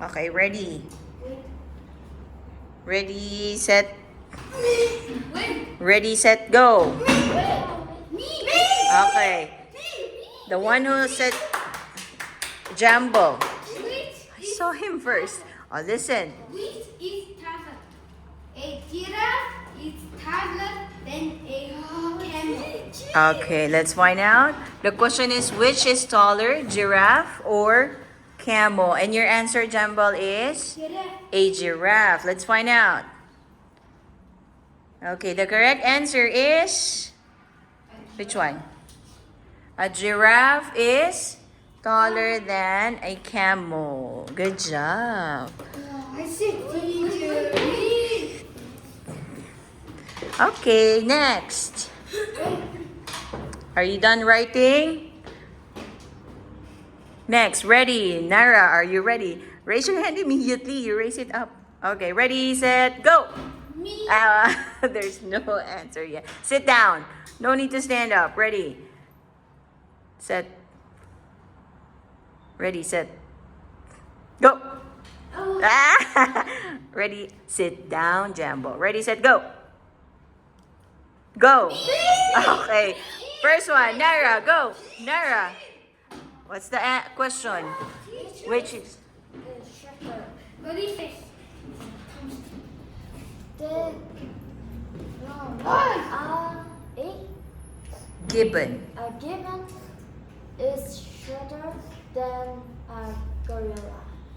Okay, ready. Ready, set. Ready, set, go. Okay. The one who said Jumbo. I saw him first. Oh, listen. Which is tablet? A giraffe is tablet, then a camel. Okay, let's find out. The question is, which is taller, giraffe or camel? And your answer, Jumbo, is Giraffe. a giraffe. Let's find out. Okay, the correct answer is which one? A giraffe is taller than a camel. Good job. I said teacher. Okay, next. Are you done writing? Next, ready. Nara, are you ready? Raise your hand immediately. You raise it up. Okay, ready, set, go. Me. There's no answer yet. Sit down. No need to stand up. Ready. Set. Ready, set. Go. Oh. Ready, sit down, Jumbo. Ready, set, go. Go. Okay. First one, Nara, go. Nara. What's the question? Which is? What is this? Gibbon. A gibbon is shorter than a gorilla.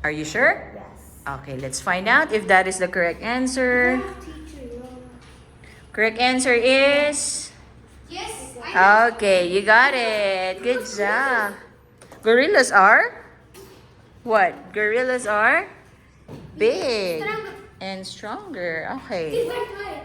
Are you sure? Yes. Okay, let's find out if that is the correct answer. Teacher. Correct answer is... Yes. Okay, you got it. Good job. Gorillas are? What? Gorillas are big and stronger. Okay. Wait.